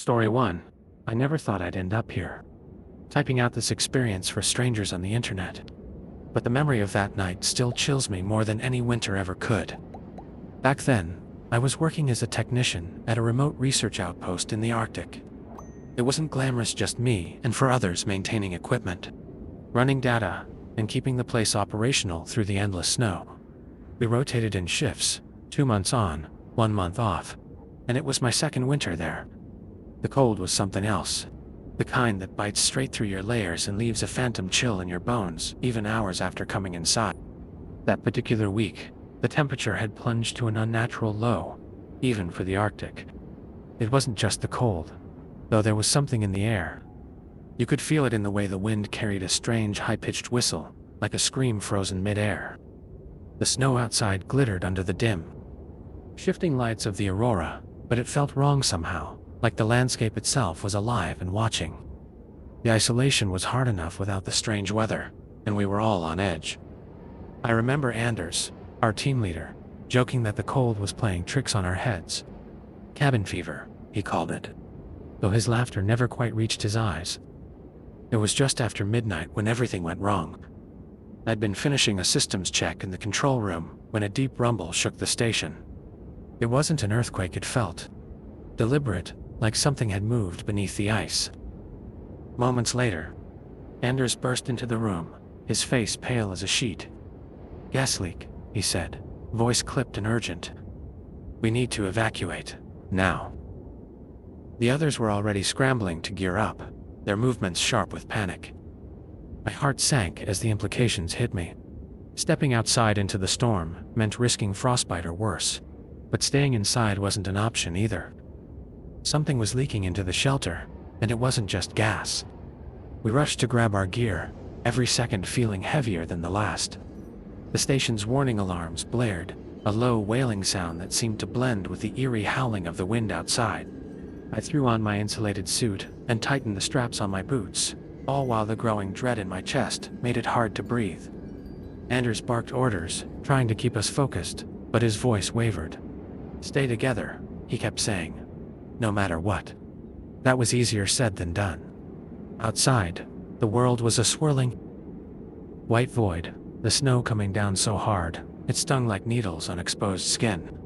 Story 1. I never thought I'd end up here, typing out this experience for strangers on the internet. But the memory of that night still chills me more than any winter ever could. Back then, I was working as a technician at a remote research outpost in the Arctic. It wasn't glamorous, just me and 4 others maintaining equipment, running data, and keeping the place operational through the endless snow. We rotated in shifts, 2 months on, 1 month off, and it was my second winter there. The cold was something else, the kind that bites straight through your layers and leaves a phantom chill in your bones even hours after coming inside. That particular week, the temperature had plunged to an unnatural low, even for the Arctic. It wasn't just the cold, though there was something in the air. You could feel it in the way the wind carried a strange high-pitched whistle, like a scream frozen mid-air. The snow outside glittered under the dim, shifting lights of the aurora, but it felt wrong somehow, like the landscape itself was alive and watching. The isolation was hard enough without the strange weather, and we were all on edge. I remember Anders, our team leader, joking that the cold was playing tricks on our heads. Cabin fever, he called it, though his laughter never quite reached his eyes. It was just after midnight when everything went wrong. I'd been finishing a systems check in the control room when a deep rumble shook the station. It wasn't an earthquake, it felt deliberate, like something had moved beneath the ice. Moments later, Anders burst into the room, his face pale as a sheet. "Gas leak," he said, voice clipped and urgent. "We need to evacuate, now." The others were already scrambling to gear up, their movements sharp with panic. My heart sank as the implications hit me. Stepping outside into the storm meant risking frostbite or worse, but staying inside wasn't an option either. Something was leaking into the shelter, and it wasn't just gas. We rushed to grab our gear, every second feeling heavier than the last. The station's warning alarms blared, a low wailing sound that seemed to blend with the eerie howling of the wind outside. I threw on my insulated suit and tightened the straps on my boots, all while the growing dread in my chest made it hard to breathe. Anders barked orders, trying to keep us focused, but his voice wavered. "Stay together," he kept saying. No matter what. That was easier said than done. Outside, the world was a swirling white void, the snow coming down so hard, it stung like needles on exposed skin.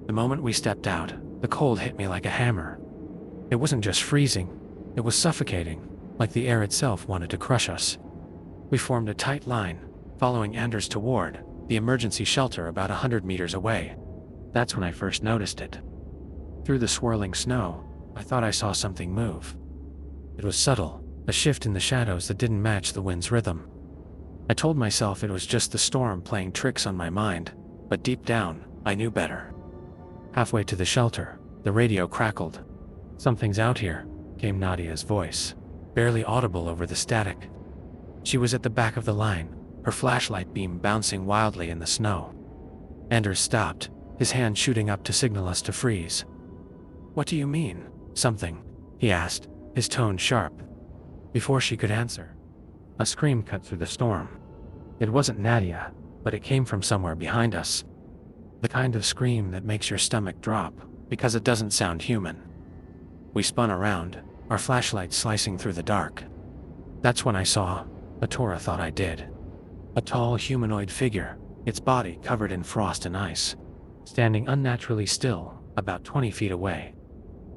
The moment we stepped out, the cold hit me like a hammer. It wasn't just freezing, it was suffocating, like the air itself wanted to crush us. We formed a tight line, following Anders toward the emergency shelter about 100 meters away. That's when I first noticed it. Through the swirling snow, I thought I saw something move. It was subtle, a shift in the shadows that didn't match the wind's rhythm. I told myself it was just the storm playing tricks on my mind, but deep down, I knew better. Halfway to the shelter, the radio crackled. "Something's out here," came Nadia's voice, barely audible over the static. She was at the back of the line, her flashlight beam bouncing wildly in the snow. Anders stopped, his hand shooting up to signal us to freeze. "What do you mean, something?" he asked, his tone sharp. Before she could answer, a scream cut through the storm. It wasn't Nadia, but it came from somewhere behind us. The kind of scream that makes your stomach drop, because it doesn't sound human. We spun around, our flashlights slicing through the dark. That's when I saw, Atora thought I did. A tall humanoid figure, its body covered in frost and ice, standing unnaturally still, about 20 feet away.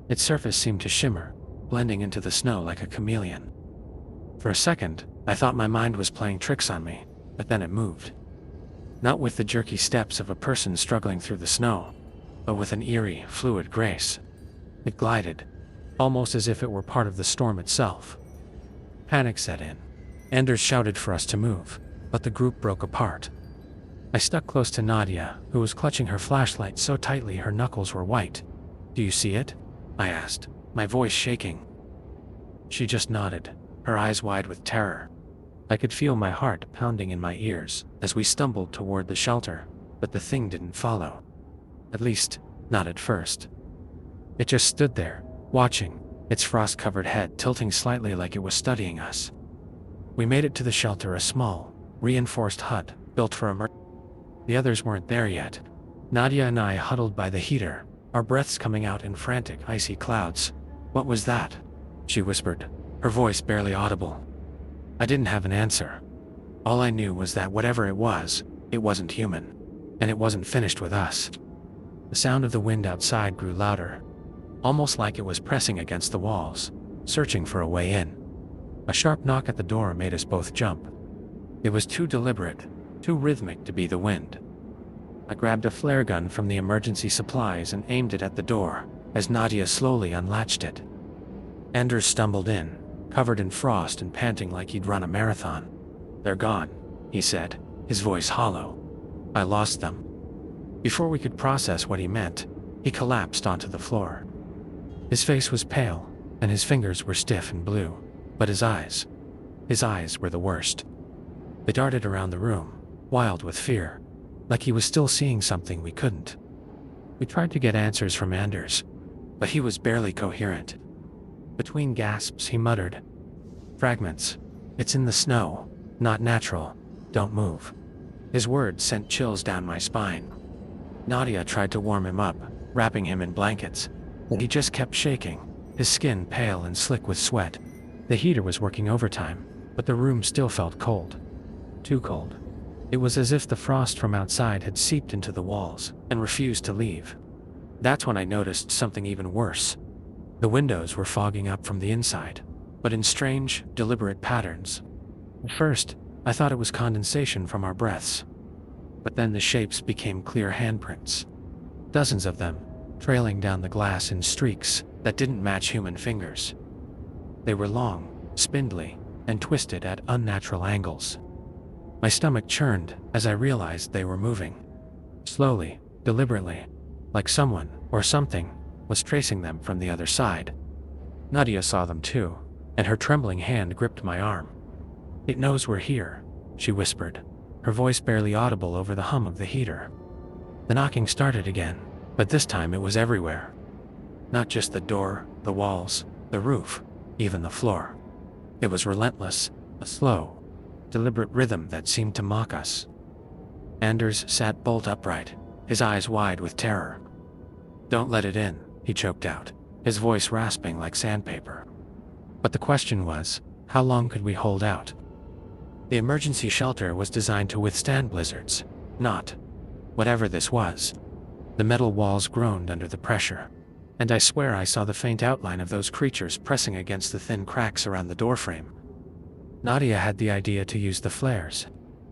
Its surface seemed to shimmer, blending into the snow like a chameleon. For a second, I thought my mind was playing tricks on me, but then it moved. Not with the jerky steps of a person struggling through the snow, but with an eerie, fluid grace. It glided, almost as if it were part of the storm itself. Panic set in. Anders shouted for us to move, but the group broke apart. I stuck close to Nadia, who was clutching her flashlight so tightly her knuckles were white. "Do you see it?" I asked, my voice shaking. She just nodded, her eyes wide with terror. I could feel my heart pounding in my ears as we stumbled toward the shelter, but the thing didn't follow. At least, not at first. It just stood there, watching, its frost-covered head tilting slightly like it was studying us. We made it to the shelter, a small, reinforced hut built for emergency. The others weren't there yet. Nadia and I huddled by the heater, our breaths coming out in frantic, icy clouds. "What was that?" she whispered, her voice barely audible. I didn't have an answer. All I knew was that whatever it wasn't human, and it wasn't finished with us. The sound of the wind outside grew louder, almost like it was pressing against the walls, searching for a way in. A sharp knock at the door made us both jump. It was too deliberate, too rhythmic to be the wind. I grabbed a flare gun from the emergency supplies and aimed it at the door, as Nadia slowly unlatched it. Anders stumbled in, covered in frost and panting like he'd run a marathon. "They're gone," he said, his voice hollow. "I lost them." Before we could process what he meant, he collapsed onto the floor. His face was pale, and his fingers were stiff and blue, but his eyes were the worst. They darted around the room, wild with fear, like he was still seeing something we couldn't. We tried to get answers from Anders, but he was barely coherent. Between gasps he muttered, "Fragments. It's in the snow. Not natural. Don't move." His words sent chills down my spine. Nadia tried to warm him up, wrapping him in blankets, but he just kept shaking, his skin pale and slick with sweat. The heater was working overtime, but the room still felt cold. Too cold. It was as if the frost from outside had seeped into the walls and refused to leave. That's when I noticed something even worse. The windows were fogging up from the inside, but in strange, deliberate patterns. At first, I thought it was condensation from our breaths. But then the shapes became clear handprints. Dozens of them, trailing down the glass in streaks that didn't match human fingers. They were long, spindly, and twisted at unnatural angles. My stomach churned as I realized they were moving. Slowly, deliberately, like someone or something was tracing them from the other side. Nadia saw them too, and her trembling hand gripped my arm. "It knows we're here," she whispered, her voice barely audible over the hum of the heater. The knocking started again, but this time it was everywhere. Not just the door, the walls, the roof, even the floor. It was relentless, a slow, deliberate rhythm that seemed to mock us. Anders sat bolt upright, his eyes wide with terror. "Don't let it in," he choked out, his voice rasping like sandpaper. But the question was, how long could we hold out? The emergency shelter was designed to withstand blizzards, not whatever this was. The metal walls groaned under the pressure, and I swear I saw the faint outline of those creatures pressing against the thin cracks around the doorframe. Nadia had the idea to use the flares.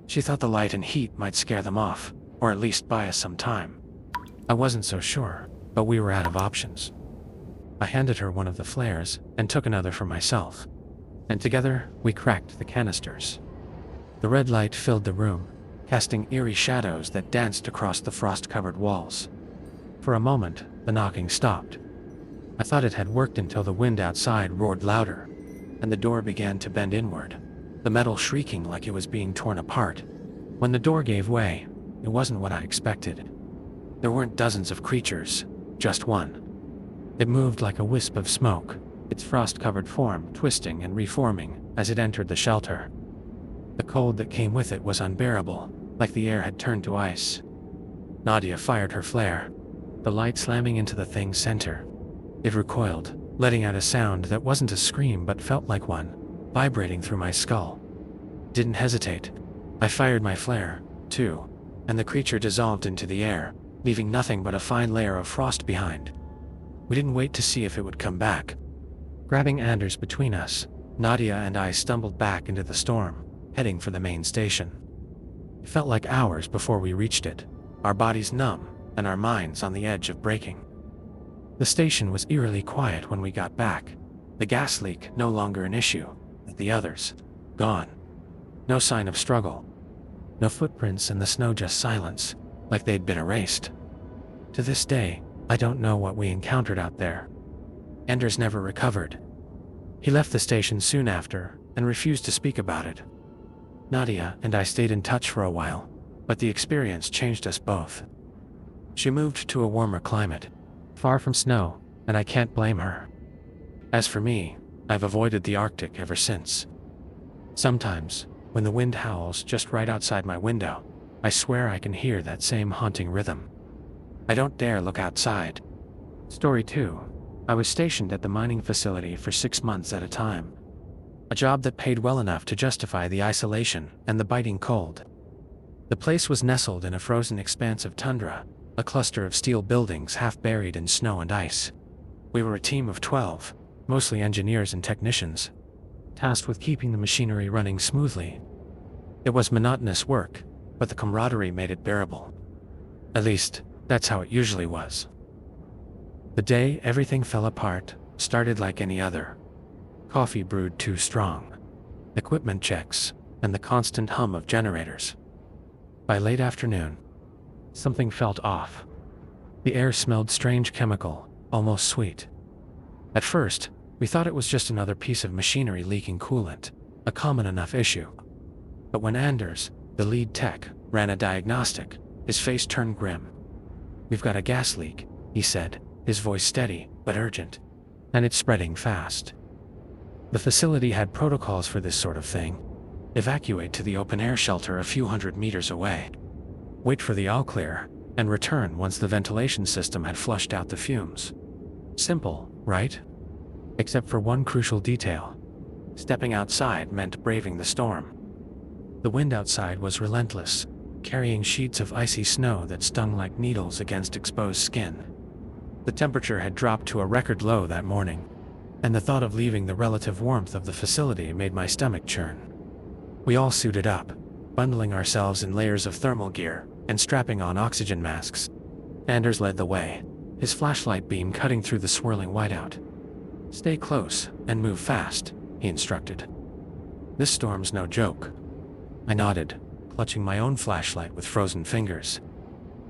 She thought the light and heat might scare them off, or at least buy us some time. I wasn't so sure, but we were out of options. I handed her one of the flares and took another for myself, and together we cracked the canisters. The red light filled the room, casting eerie shadows that danced across the frost-covered walls. For a moment, the knocking stopped. I thought it had worked until the wind outside roared louder, and the door began to bend inward, the metal shrieking like it was being torn apart. When the door gave way, it wasn't what I expected. There weren't dozens of creatures, just one. It moved like a wisp of smoke, its frost-covered form twisting and reforming as it entered the shelter. The cold that came with it was unbearable, like the air had turned to ice. Nadia fired her flare, the light slamming into the thing's center. It recoiled, letting out a sound that wasn't a scream but felt like one, vibrating through my skull. Didn't hesitate. I fired my flare, too, and the creature dissolved into the air, leaving nothing but a fine layer of frost behind. We didn't wait to see if it would come back. Grabbing Anders between us, Nadia and I stumbled back into the storm, heading for the main station. It felt like hours before we reached it, our bodies numb and our minds on the edge of breaking. The station was eerily quiet when we got back, the gas leak no longer an issue, the others gone. No sign of struggle. No footprints in the snow, just silence, like they'd been erased. To this day, I don't know what we encountered out there. Anders never recovered. He left the station soon after and refused to speak about it. Nadia and I stayed in touch for a while, but the experience changed us both. She moved to a warmer climate, far from snow, and I can't blame her. As for me, I've avoided the Arctic ever since. Sometimes, when the wind howls just right outside my window, I swear I can hear that same haunting rhythm. I don't dare look outside. Story 2. I was stationed at the mining facility for 6 months at a time. A job that paid well enough to justify the isolation and the biting cold. The place was nestled in a frozen expanse of tundra, a cluster of steel buildings half buried in snow and ice. We were a team of 12, mostly engineers and technicians, tasked with keeping the machinery running smoothly. It was monotonous work, but the camaraderie made it bearable. At least, that's how it usually was. The day everything fell apart started like any other. Coffee brewed too strong, equipment checks, and the constant hum of generators. By late afternoon, something felt off. The air smelled strange chemical, almost sweet. At first, we thought it was just another piece of machinery leaking coolant, a common enough issue. But when Anders, the lead tech, ran a diagnostic, his face turned grim. "We've got a gas leak," he said, his voice steady but urgent. "And it's spreading fast." The facility had protocols for this sort of thing. Evacuate to the open-air shelter a few hundred meters away. Wait for the all clear, and return once the ventilation system had flushed out the fumes. Simple, right? Except for one crucial detail. Stepping outside meant braving the storm. The wind outside was relentless, carrying sheets of icy snow that stung like needles against exposed skin. The temperature had dropped to a record low that morning, and the thought of leaving the relative warmth of the facility made my stomach churn. We all suited up, bundling ourselves in layers of thermal gear and strapping on oxygen masks. Anders led the way, his flashlight beam cutting through the swirling whiteout. "Stay close and move fast," he instructed. "This storm's no joke." I nodded, clutching my own flashlight with frozen fingers.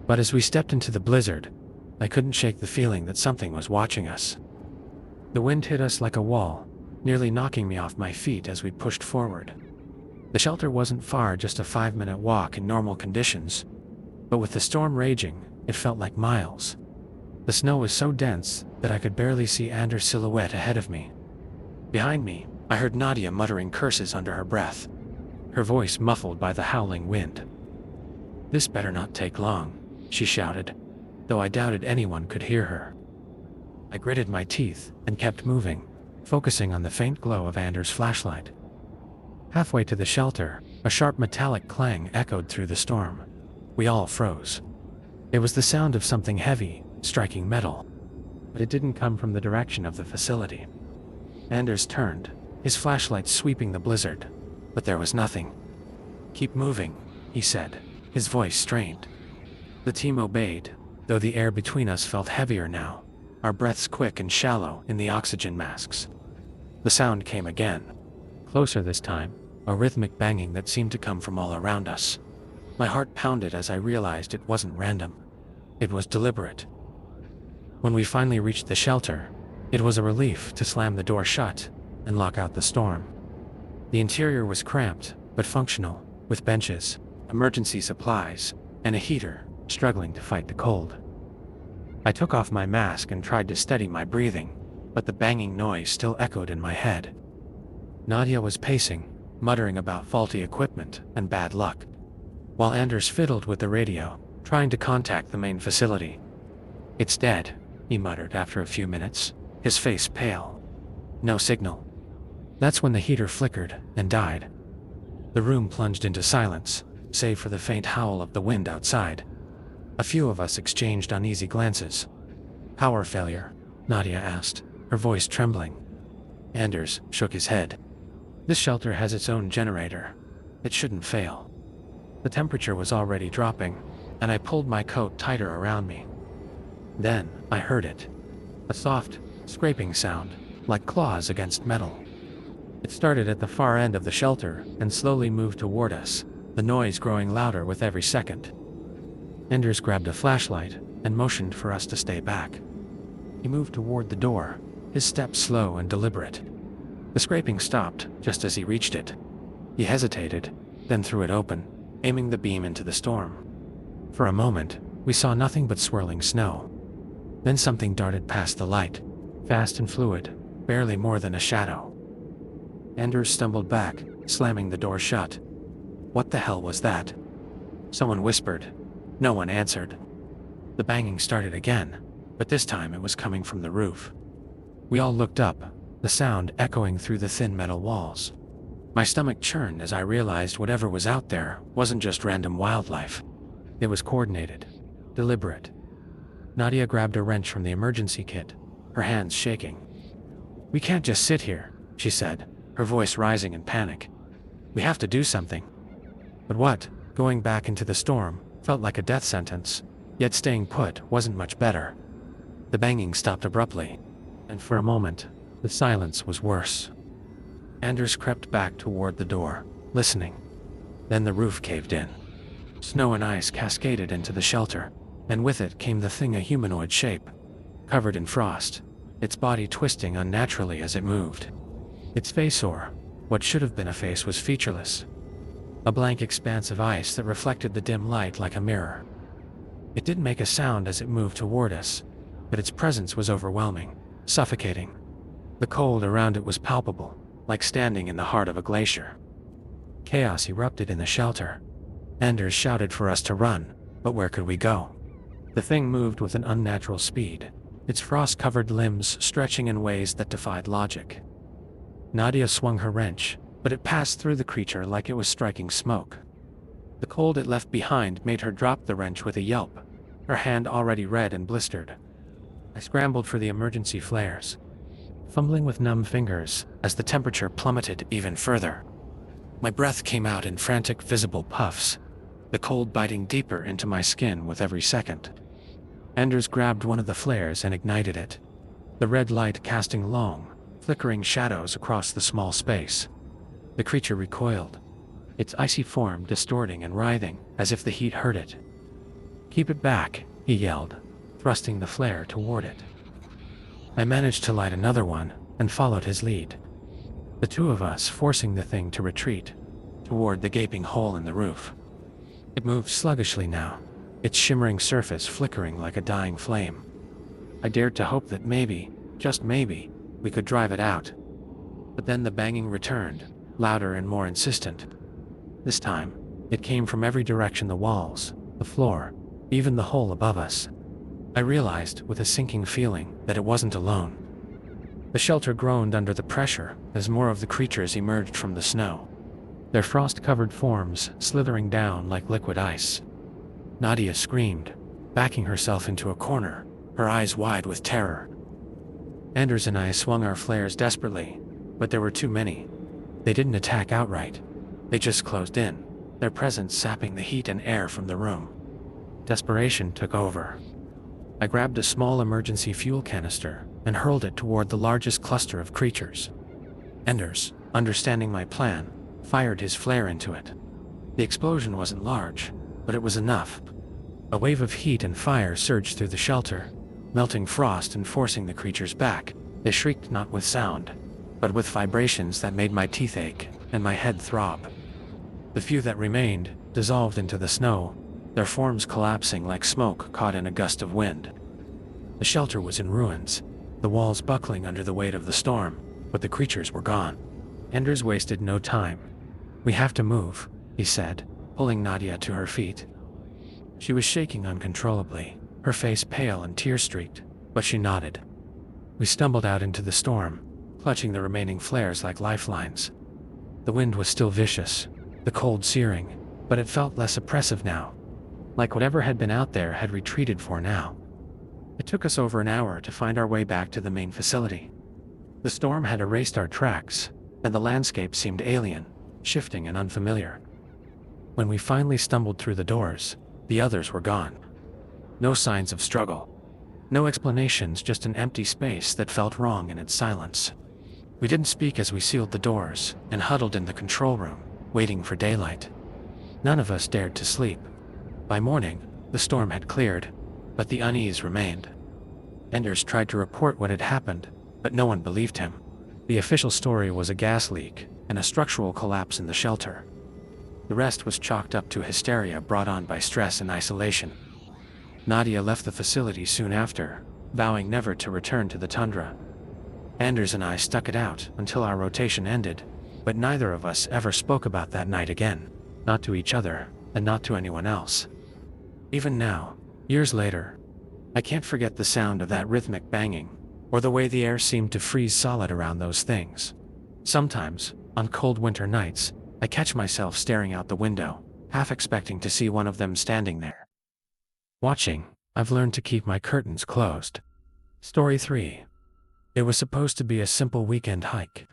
But as we stepped into the blizzard, I couldn't shake the feeling that something was watching us. The wind hit us like a wall, nearly knocking me off my feet as we pushed forward. The shelter wasn't far, just a 5-minute walk in normal conditions, but with the storm raging, it felt like miles. The snow was so dense that I could barely see Anders' silhouette ahead of me. Behind me, I heard Nadia muttering curses under her breath, her voice muffled by the howling wind. "This better not take long," she shouted, though I doubted anyone could hear her. I gritted my teeth and kept moving, focusing on the faint glow of Anders' flashlight. Halfway to the shelter, a sharp metallic clang echoed through the storm. We all froze. It was the sound of something heavy, striking metal, but it didn't come from the direction of the facility. Anders turned, his flashlight sweeping the blizzard, but there was nothing. "Keep moving," he said, his voice strained. The team obeyed, though the air between us felt heavier now, our breaths quick and shallow in the oxygen masks. The sound came again, closer this time, a rhythmic banging that seemed to come from all around us. My heart pounded as I realized it wasn't random. It was deliberate. When we finally reached the shelter, it was a relief to slam the door shut and lock out the storm. The interior was cramped, but functional, with benches, emergency supplies, and a heater struggling to fight the cold. I took off my mask and tried to steady my breathing, but the banging noise still echoed in my head. Nadia was pacing, muttering about faulty equipment and bad luck, while Anders fiddled with the radio, trying to contact the main facility. "It's dead," he muttered after a few minutes, his face pale. No signal. That's when the heater flickered and died. The room plunged into silence, save for the faint howl of the wind outside. A few of us exchanged uneasy glances. "Power failure?" Nadia asked, her voice trembling. Anders shook his head. "This shelter has its own generator. It shouldn't fail." The temperature was already dropping, and I pulled my coat tighter around me. Then I heard it. A soft, scraping sound, like claws against metal. It started at the far end of the shelter and slowly moved toward us, the noise growing louder with every second. Anders grabbed a flashlight and motioned for us to stay back. He moved toward the door, his steps slow and deliberate. The scraping stopped just as he reached it. He hesitated, then threw it open, aiming the beam into the storm. For a moment, we saw nothing but swirling snow. Then something darted past the light, fast and fluid, barely more than a shadow. Anders stumbled back, slamming the door shut. What the hell was that? Someone whispered. No one answered. The banging started again, but this time it was coming from the roof. We all looked up, the sound echoing through the thin metal walls. My stomach churned as I realized whatever was out there wasn't just random wildlife. It was coordinated, deliberate. Nadia grabbed a wrench from the emergency kit, her hands shaking. "We can't just sit here," she said, her voice rising in panic. "We have to do something." But what? Going back into the storm felt like a death sentence, yet staying put wasn't much better. The banging stopped abruptly, and for a moment, the silence was worse. Anders crept back toward the door, listening. Then the roof caved in. Snow and ice cascaded into the shelter, and with it came the thing, a humanoid shape, covered in frost, its body twisting unnaturally as it moved. Its face, or what should have been a face, was featureless. A blank expanse of ice that reflected the dim light like a mirror. It didn't make a sound as it moved toward us, but its presence was overwhelming, suffocating. The cold around it was palpable, like standing in the heart of a glacier. Chaos erupted in the shelter. Anders shouted for us to run, but where could we go? The thing moved with an unnatural speed, its frost-covered limbs stretching in ways that defied logic. Nadia swung her wrench, but it passed through the creature like it was striking smoke. The cold it left behind made her drop the wrench with a yelp, her hand already red and blistered. I scrambled for the emergency flares, fumbling with numb fingers as the temperature plummeted even further. My breath came out in frantic, visible puffs, the cold biting deeper into my skin with every second. Anders grabbed one of the flares and ignited it, the red light casting long, flickering shadows across the small space. The creature recoiled, its icy form distorting and writhing as if the heat hurt it. "Keep it back," he yelled, thrusting the flare toward it. I managed to light another one and followed his lead, the two of us forcing the thing to retreat toward the gaping hole in the roof. It moved sluggishly now, its shimmering surface flickering like a dying flame. I dared to hope that maybe, just maybe, we could drive it out. But then the banging returned, louder and more insistent. This time, it came from every direction: the walls, the floor, even the hole above us. I realized with a sinking feeling that it wasn't alone. The shelter groaned under the pressure as more of the creatures emerged from the snow, their frost-covered forms slithering down like liquid ice. Nadia screamed, backing herself into a corner, her eyes wide with terror. Anders and I swung our flares desperately, but there were too many. They didn't attack outright. They just closed in, their presence sapping the heat and air from the room. Desperation took over. I grabbed a small emergency fuel canister and hurled it toward the largest cluster of creatures. Anders, understanding my plan, fired his flare into it. The explosion wasn't large, but it was enough. A wave of heat and fire surged through the shelter, melting frost and forcing the creatures back. They shrieked not with sound, but with vibrations that made my teeth ache and my head throb. The few that remained dissolved into the snow, their forms collapsing like smoke caught in a gust of wind. The shelter was in ruins, the walls buckling under the weight of the storm, but the creatures were gone. Anders wasted no time. "We have to move," he said, pulling Nadia to her feet. She was shaking uncontrollably, her face pale and tear-streaked, but she nodded. We stumbled out into the storm, clutching the remaining flares like lifelines. The wind was still vicious, the cold searing, but it felt less oppressive now, like whatever had been out there had retreated for now. It took us over an hour to find our way back to the main facility. The storm had erased our tracks, and the landscape seemed alien, shifting and unfamiliar. When we finally stumbled through the doors, the others were gone. No signs of struggle. No explanations, just an empty space that felt wrong in its silence. We didn't speak as we sealed the doors and huddled in the control room, waiting for daylight. None of us dared to sleep. By morning, the storm had cleared, but the unease remained. Anders tried to report what had happened, but no one believed him. The official story was a gas leak and a structural collapse in the shelter. The rest was chalked up to hysteria brought on by stress and isolation. Nadia left the facility soon after, vowing never to return to the tundra. Anders and I stuck it out until our rotation ended, but neither of us ever spoke about that night again, not to each other, and not to anyone else. Even now, years later, I can't forget the sound of that rhythmic banging, or the way the air seemed to freeze solid around those things. Sometimes, on cold winter nights, I catch myself staring out the window, half expecting to see one of them standing there. Watching, I've learned to keep my curtains closed. Story 3. It was supposed to be a simple weekend hike.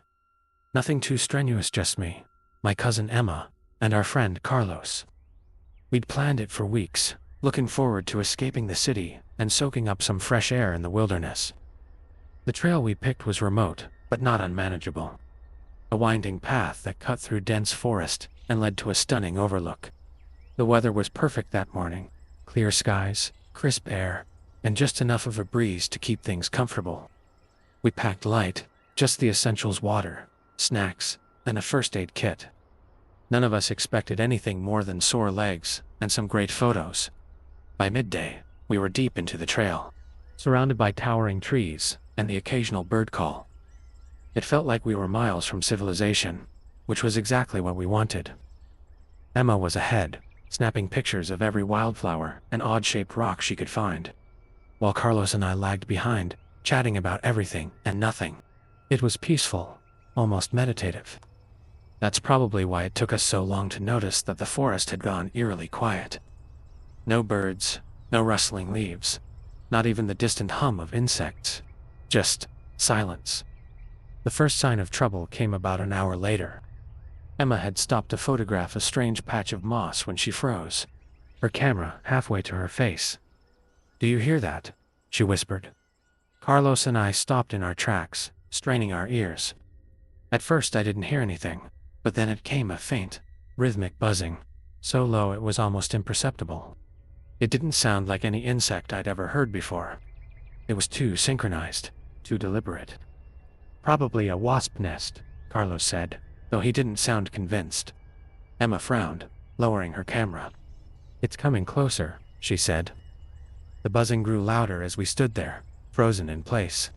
Nothing too strenuous, just me, my cousin Emma, and our friend Carlos. We'd planned it for weeks, looking forward to escaping the city and soaking up some fresh air in the wilderness. The trail we picked was remote, but not unmanageable. A winding path that cut through dense forest and led to a stunning overlook. The weather was perfect that morning. Clear skies, crisp air, and just enough of a breeze to keep things comfortable. We packed light, just the essentials: water, snacks, and a first aid kit. None of us expected anything more than sore legs and some great photos. By midday, we were deep into the trail, surrounded by towering trees and the occasional bird call. It felt like we were miles from civilization, which was exactly what we wanted. Emma was ahead, snapping pictures of every wildflower and odd-shaped rock she could find, while Carlos and I lagged behind, chatting about everything and nothing. It was peaceful, almost meditative. That's probably why it took us so long to notice that the forest had gone eerily quiet. No birds, no rustling leaves, not even the distant hum of insects. Just silence. The first sign of trouble came about an hour later. Emma had stopped to photograph a strange patch of moss when she froze, her camera halfway to her face. "Do you hear that?" she whispered. Carlos and I stopped in our tracks, straining our ears. At first I didn't hear anything, but then it came a faint, rhythmic buzzing, so low it was almost imperceptible. It didn't sound like any insect I'd ever heard before. It was too synchronized, too deliberate. "Probably a wasp nest," Carlos said, though he didn't sound convinced. Emma frowned, lowering her camera. "It's coming closer," she said. The buzzing grew louder as we stood there, frozen in place.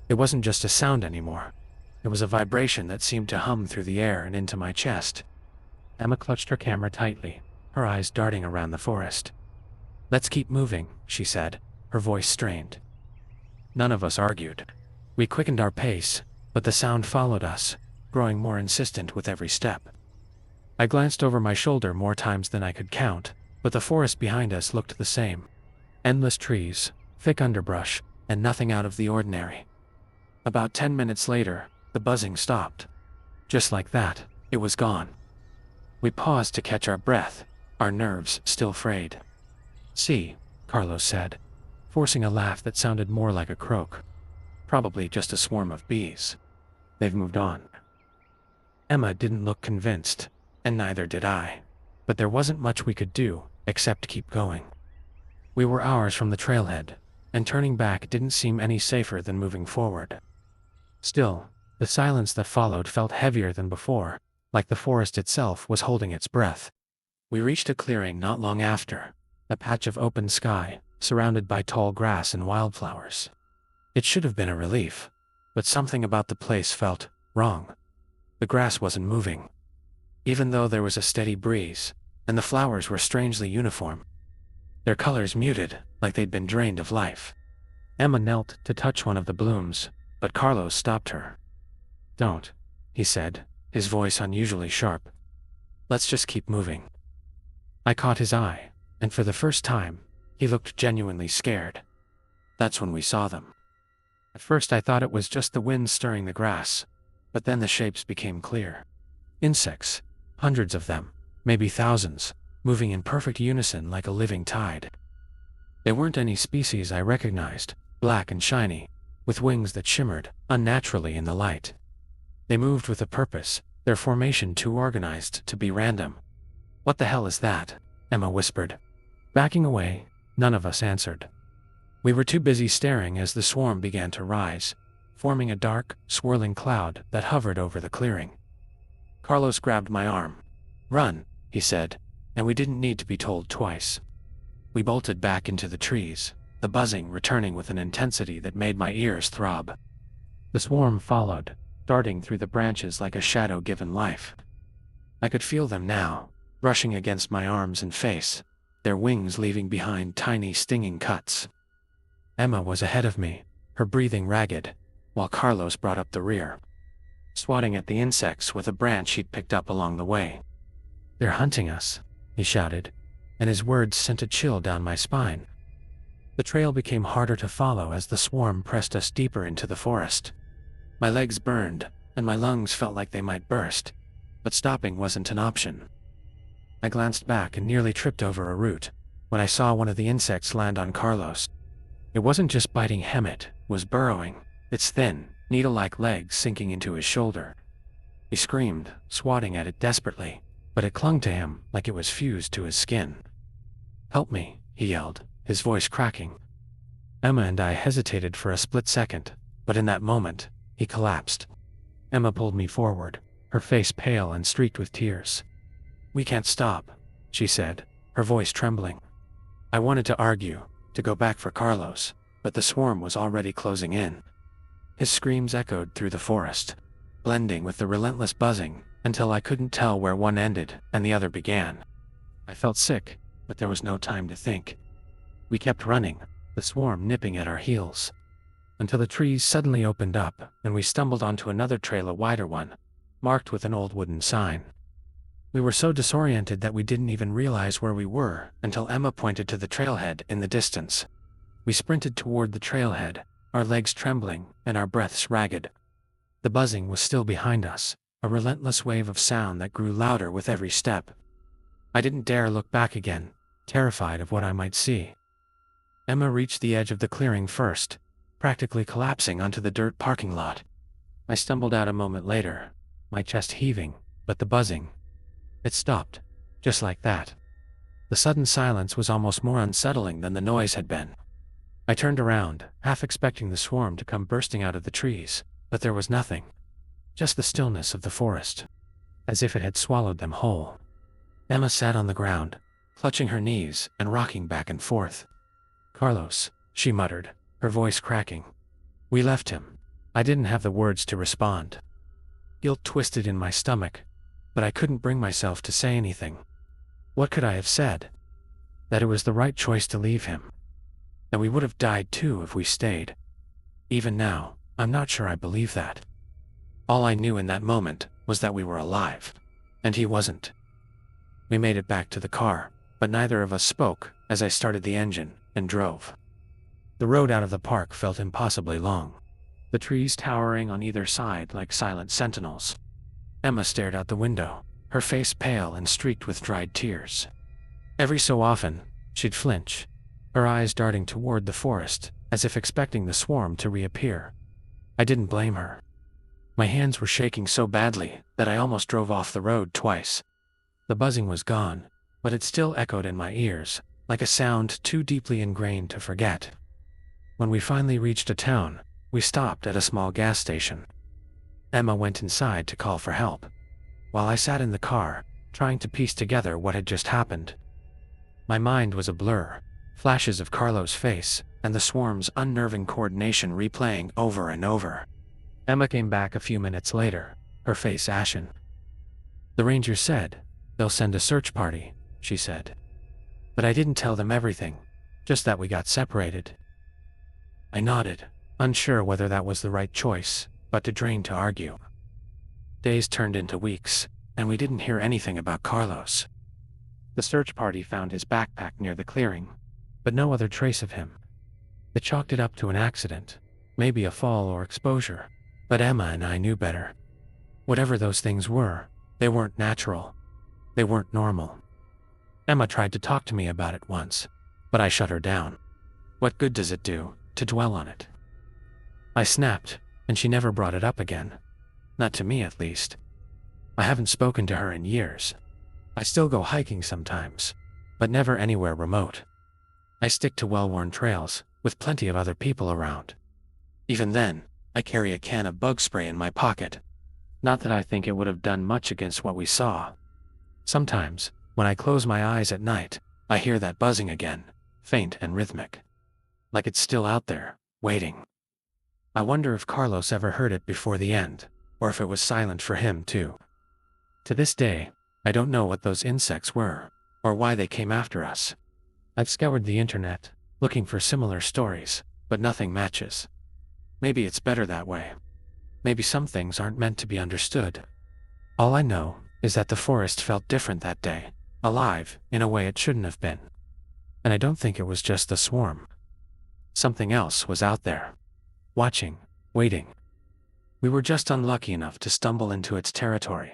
It wasn't just a sound anymore. It was a vibration that seemed to hum through the air and into my chest. Emma clutched her camera tightly, her eyes darting around the forest. "Let's keep moving," she said, her voice strained. None of us argued. We quickened our pace, but the sound followed us, growing more insistent with every step. I glanced over my shoulder more times than I could count, but the forest behind us looked the same. Endless trees, thick underbrush, and nothing out of the ordinary. About 10 minutes later, the buzzing stopped. Just like that, it was gone. We paused to catch our breath, our nerves still frayed. "See," Carlos said, forcing a laugh that sounded more like a croak. "Probably just a swarm of bees. They've moved on." Emma didn't look convinced, and neither did I. But there wasn't much we could do, except keep going. We were hours from the trailhead, and turning back didn't seem any safer than moving forward. Still, the silence that followed felt heavier than before, like the forest itself was holding its breath. We reached a clearing not long after, a patch of open sky, surrounded by tall grass and wildflowers. It should have been a relief, but something about the place felt wrong. The grass wasn't moving, even though there was a steady breeze, and the flowers were strangely uniform. Their colors muted, like they'd been drained of life. Emma knelt to touch one of the blooms, but Carlos stopped her. "Don't," he said, his voice unusually sharp. "Let's just keep moving." I caught his eye, and for the first time, he looked genuinely scared. That's when we saw them. At first I thought it was just the wind stirring the grass, but then the shapes became clear. Insects, hundreds of them, maybe thousands, moving in perfect unison like a living tide. They weren't any species I recognized, black and shiny, with wings that shimmered unnaturally in the light. They moved with a purpose, their formation too organized to be random. "What the hell is that?" Emma whispered. Backing away, none of us answered. We were too busy staring as the swarm began to rise, forming a dark, swirling cloud that hovered over the clearing. Carlos grabbed my arm. "Run," he said, and we didn't need to be told twice. We bolted back into the trees, the buzzing returning with an intensity that made my ears throb. The swarm followed, darting through the branches like a shadow given life. I could feel them now, brushing against my arms and face, their wings leaving behind tiny stinging cuts. Emma was ahead of me, her breathing ragged, while Carlos brought up the rear, swatting at the insects with a branch he'd picked up along the way. "They're hunting us," he shouted, and his words sent a chill down my spine. The trail became harder to follow as the swarm pressed us deeper into the forest. My legs burned, and my lungs felt like they might burst, but stopping wasn't an option. I glanced back and nearly tripped over a root when I saw one of the insects land on Carlos. It wasn't just biting him, it was burrowing, its thin, needle-like legs sinking into his shoulder. He screamed, swatting at it desperately, but it clung to him like it was fused to his skin. "Help me," he yelled, his voice cracking. Emma and I hesitated for a split second, but in that moment, he collapsed. Emma pulled me forward, her face pale and streaked with tears. "We can't stop," she said, her voice trembling. I wanted to argue, to go back for Carlos, but the swarm was already closing in. His screams echoed through the forest, blending with the relentless buzzing until I couldn't tell where one ended and the other began. I felt sick, but there was no time to think. We kept running, the swarm nipping at our heels, until the trees suddenly opened up and we stumbled onto another trail, a wider one, marked with an old wooden sign. We were so disoriented that we didn't even realize where we were until Emma pointed to the trailhead in the distance. We sprinted toward the trailhead, our legs trembling and our breaths ragged. The buzzing was still behind us, a relentless wave of sound that grew louder with every step. I didn't dare look back again, terrified of what I might see. Emma reached the edge of the clearing first, practically collapsing onto the dirt parking lot. I stumbled out a moment later, my chest heaving, but the buzzing, it stopped, just like that. The sudden silence was almost more unsettling than the noise had been. I turned around, half expecting the swarm to come bursting out of the trees, but there was nothing. Just the stillness of the forest, as if it had swallowed them whole. Emma sat on the ground, clutching her knees and rocking back and forth. "Carlos," she muttered, her voice cracking. "We left him." I didn't have the words to respond. Guilt twisted in my stomach, but I couldn't bring myself to say anything. What could I have said? That it was the right choice to leave him. That we would have died too if we stayed. Even now, I'm not sure I believe that. All I knew in that moment was that we were alive, and he wasn't. We made it back to the car, but neither of us spoke as I started the engine and drove. The road out of the park felt impossibly long, the trees towering on either side like silent sentinels. Emma stared out the window, her face pale and streaked with dried tears. Every so often, she'd flinch, her eyes darting toward the forest, as if expecting the swarm to reappear. I didn't blame her. My hands were shaking so badly that I almost drove off the road twice. The buzzing was gone, but it still echoed in my ears, like a sound too deeply ingrained to forget. When we finally reached a town, we stopped at a small gas station. Emma went inside to call for help, while I sat in the car, trying to piece together what had just happened. My mind was a blur, flashes of Carlos' face and the swarm's unnerving coordination replaying over and over. Emma came back a few minutes later, her face ashen. "The ranger said they'll send a search party," she said. "But I didn't tell them everything, just that we got separated." I nodded, unsure whether that was the right choice, but too drained to argue. Days turned into weeks, and we didn't hear anything about Carlos. The search party found his backpack near the clearing, but no other trace of him. They chalked it up to an accident, maybe a fall or exposure, but Emma and I knew better. Whatever those things were, they weren't natural. They weren't normal. Emma tried to talk to me about it once, but I shut her down. What good does it do to dwell on it? I snapped, and she never brought it up again. Not to me, at least. I haven't spoken to her in years. I still go hiking sometimes, but never anywhere remote. I stick to well-worn trails, with plenty of other people around. Even then, I carry a can of bug spray in my pocket. Not that I think it would have done much against what we saw. Sometimes, when I close my eyes at night, I hear that buzzing again, faint and rhythmic. Like it's still out there, waiting. I wonder if Carlos ever heard it before the end, or if it was silent for him too. To this day, I don't know what those insects were, or why they came after us. I've scoured the internet, looking for similar stories, but nothing matches. Maybe it's better that way. Maybe some things aren't meant to be understood. All I know is that the forest felt different that day, alive in a way it shouldn't have been. And I don't think it was just the swarm. Something else was out there. Watching, waiting. We were just unlucky enough to stumble into its territory.